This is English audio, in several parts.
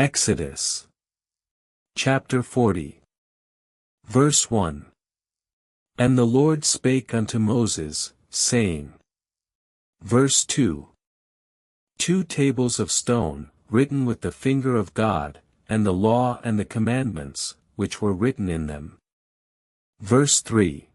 Exodus chapter 40 verse 1. And the Lord spake unto Moses, saying. Verse 2. 2 tables of stone, written with the finger of God, and the law and the commandments, which were written in them. Verse 3.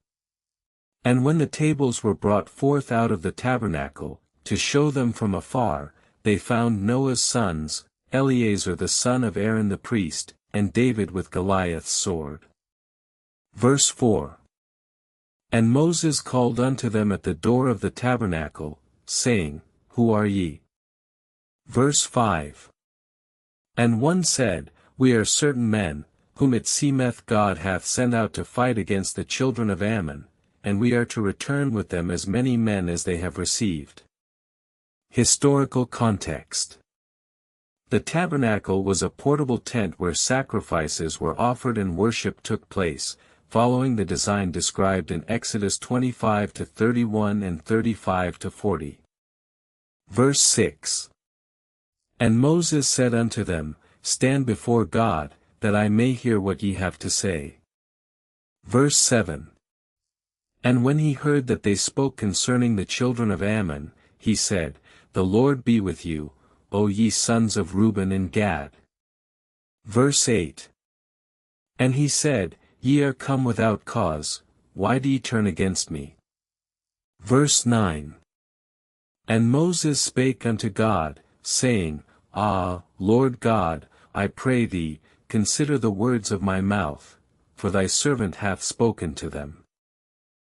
And when the tables were brought forth out of the tabernacle, to show them from afar, they found Noah's sons, Eleazar the son of Aaron the priest, and David with Goliath's sword. Verse 4. And Moses called unto them at the door of the tabernacle, saying, Who are ye? Verse 5. And one said, We are certain men, whom it seemeth God hath sent out to fight against the children of Ammon, and we are to return with them as many men as they have received. Historical context. The tabernacle was a portable tent where sacrifices were offered and worship took place, following the design described in Exodus 25-31 and 35-40. Verse 6. And Moses said unto them, Stand before God, that I may hear what ye have to say. Verse 7. And when he heard that they spoke concerning the children of Ammon, he said, The Lord be with you, O ye sons of Reuben and Gad. Verse 8. And he said, Ye are come without cause, why do ye turn against me? Verse 9. And Moses spake unto God, saying, Ah, Lord God, I pray thee, consider the words of my mouth, for thy servant hath spoken to them.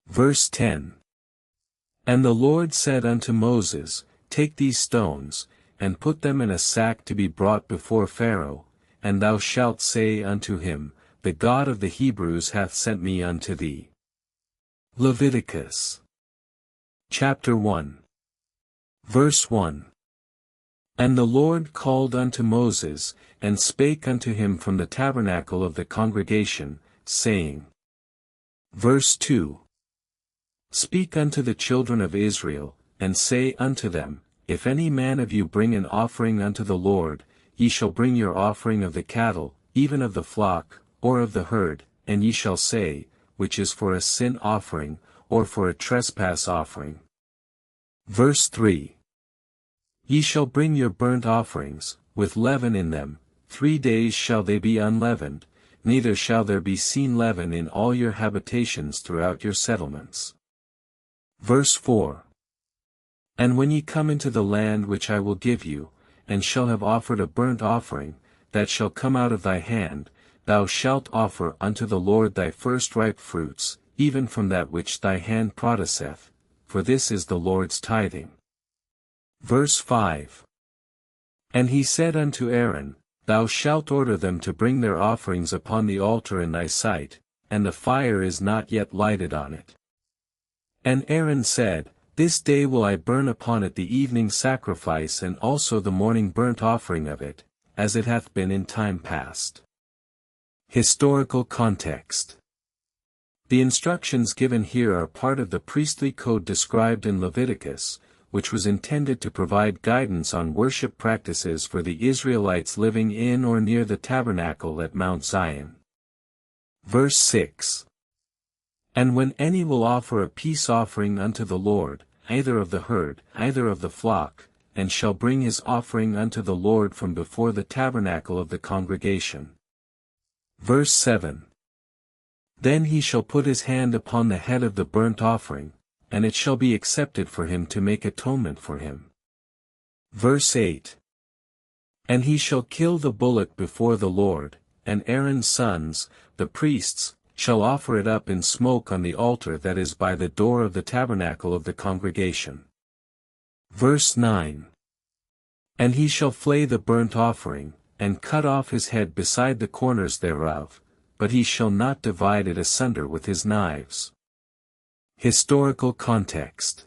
Verse 10. And the Lord said unto Moses, Take these stones, and put them in a sack to be brought before Pharaoh, and thou shalt say unto him, The God of the Hebrews hath sent me unto thee. Leviticus chapter 1 verse 1. And the Lord called unto Moses, and spake unto him from the tabernacle of the congregation, saying. Verse 2. Speak unto the children of Israel, and say unto them, If any man of you bring an offering unto the Lord, ye shall bring your offering of the cattle, even of the flock, or of the herd, and ye shall say, Which is for a sin offering, or for a trespass offering. Verse 3. Ye shall bring your burnt offerings, with leaven in them, 3 days shall they be unleavened, neither shall there be seen leaven in all your habitations throughout your settlements. Verse 4. And when ye come into the land which I will give you, and shall have offered a burnt offering, that shall come out of thy hand, thou shalt offer unto the Lord thy firstripe fruits, even from that which thy hand produceth, for this is the Lord's tithing. Verse 5. And he said unto Aaron, Thou shalt order them to bring their offerings upon the altar in thy sight, and the fire is not yet lighted on it. And Aaron said, This day will I burn upon it the evening sacrifice and also the morning burnt offering of it, as it hath been in time past. Historical context. The instructions given here are part of the priestly code described in Leviticus, which was intended to provide guidance on worship practices for the Israelites living in or near the tabernacle at Mount Zion. Verse 6. And when any will offer a peace offering unto the Lord, either of the herd, either of the flock, and shall bring his offering unto the Lord from before the tabernacle of the congregation. Verse 7. Then he shall put his hand upon the head of the burnt offering, and it shall be accepted for him to make atonement for him. Verse 8. And he shall kill the bullock before the Lord, and Aaron's sons, the priests, shall offer it up in smoke on the altar that is by the door of the tabernacle of the congregation. Verse 9. And he shall flay the burnt offering, and cut off his head beside the corners thereof, but he shall not divide it asunder with his knives. Historical context.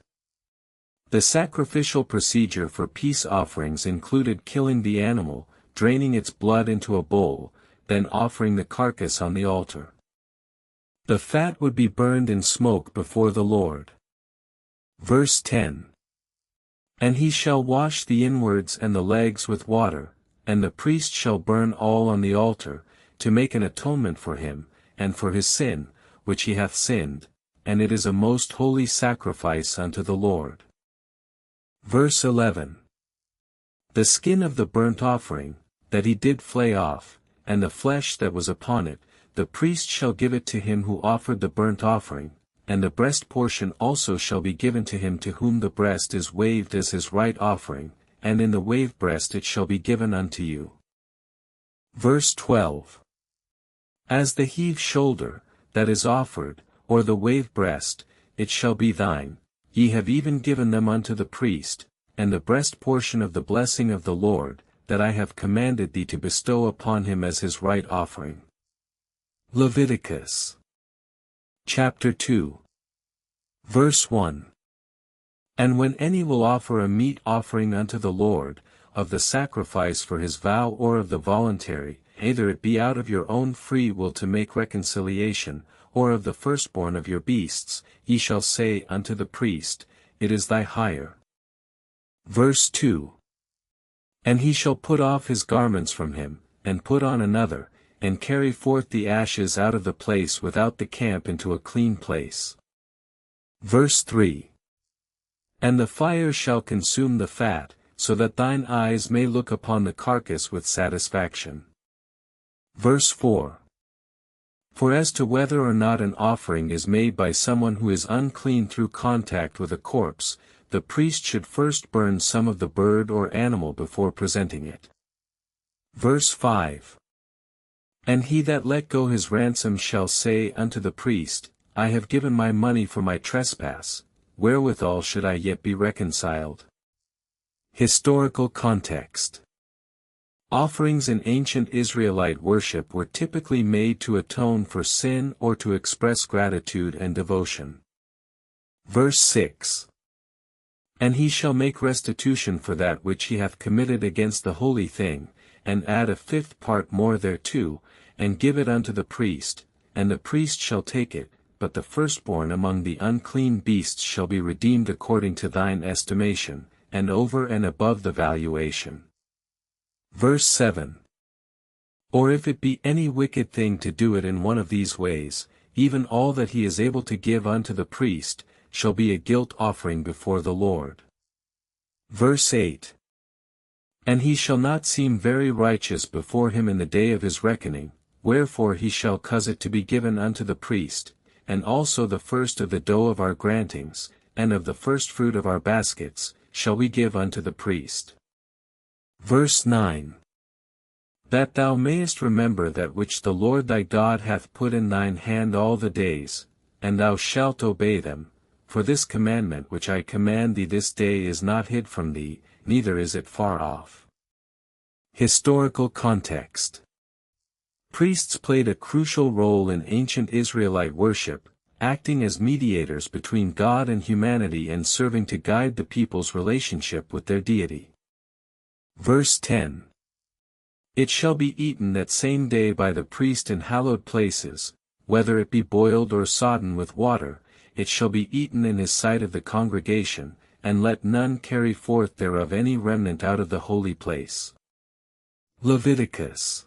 The sacrificial procedure for peace offerings included killing the animal, draining its blood into a bowl, then offering the carcass on the altar. The fat would be burned in smoke before the Lord. Verse 10. And he shall wash the inwards and the legs with water, and the priest shall burn all on the altar, to make an atonement for him, and for his sin, which he hath sinned, and it is a most holy sacrifice unto the Lord. Verse 11. The skin of the burnt offering, that he did flay off, and the flesh that was upon it, the priest shall give it to him who offered the burnt offering, and the breast portion also shall be given to him to whom the breast is waved as his right offering, and in the wave breast it shall be given unto you. Verse 12. As the heave shoulder, that is offered, or the wave breast, it shall be thine, ye have even given them unto the priest, and the breast portion of the blessing of the Lord, that I have commanded thee to bestow upon him as his right offering. Leviticus chapter 2 verse 1. And when any will offer a meat offering unto the Lord, of the sacrifice for his vow or of the voluntary, either it be out of your own free will to make reconciliation, or of the firstborn of your beasts, ye shall say unto the priest, it is thy hire. Verse 2. And he shall put off his garments from him, and put on another, and carry forth the ashes out of the place without the camp into a clean place. Verse 3. And the fire shall consume the fat, so that thine eyes may look upon the carcass with satisfaction. Verse 4. For as to whether or not an offering is made by someone who is unclean through contact with a corpse, the priest should first burn some of the bird or animal before presenting it. Verse 5. And he that let go his ransom shall say unto the priest, I have given my money for my trespass, wherewithal should I yet be reconciled? Historical context. Offerings in ancient Israelite worship were typically made to atone for sin or to express gratitude and devotion. Verse 6. And he shall make restitution for that which he hath committed against the holy thing, and add a fifth part more thereto, and give it unto the priest, and the priest shall take it, but the firstborn among the unclean beasts shall be redeemed according to thine estimation, and over and above the valuation. Verse 7. Or if it be any wicked thing to do it in one of these ways, even all that he is able to give unto the priest, shall be a guilt offering before the Lord. Verse 8. And he shall not seem very righteous before him in the day of his reckoning, wherefore he shall cause it to be given unto the priest, and also the first of the dough of our grantings, and of the first fruit of our baskets, shall we give unto the priest. Verse 9. That thou mayest remember that which the Lord thy God hath put in thine hand all the days, and thou shalt obey them, for this commandment which I command thee this day is not hid from thee, neither is it far off. Historical context. Priests played a crucial role in ancient Israelite worship, acting as mediators between God and humanity and serving to guide the people's relationship with their deity. Verse 10. It shall be eaten that same day by the priest in hallowed places, whether it be boiled or sodden with water, it shall be eaten in his sight of the congregation, and let none carry forth thereof any remnant out of the holy place. Leviticus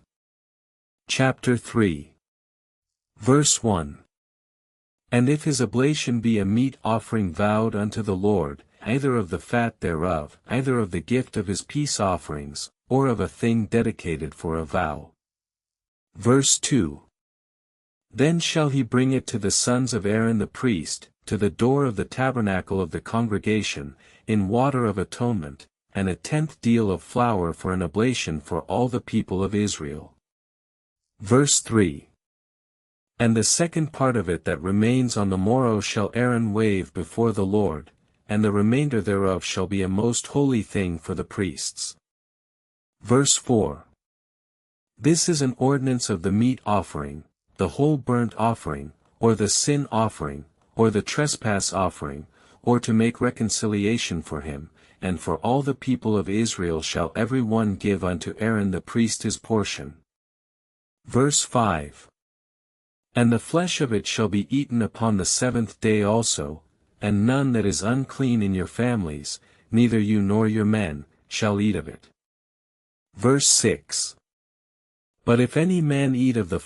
chapter 3 verse 1. And if his oblation be a meat offering vowed unto the Lord, either of the fat thereof, either of the gift of his peace offerings, or of a thing dedicated for a vow. Verse 2. Then shall he bring it to the sons of Aaron the priest, to the door of the tabernacle of the congregation, in water of atonement, and a tenth deal of flour for an oblation for all the people of Israel. Verse 3. And the second part of it that remains on the morrow shall Aaron wave before the Lord, and the remainder thereof shall be a most holy thing for the priests. Verse 4. This is an ordinance of the meat offering, the whole burnt offering, or the sin offering, or the trespass offering, or to make reconciliation for him, and for all the people of Israel shall every one give unto Aaron the priest his portion. Verse 5. And the flesh of it shall be eaten upon the 7th day also, and none that is unclean in your families, neither you nor your men, shall eat of it. Verse 6. But if any man eat of the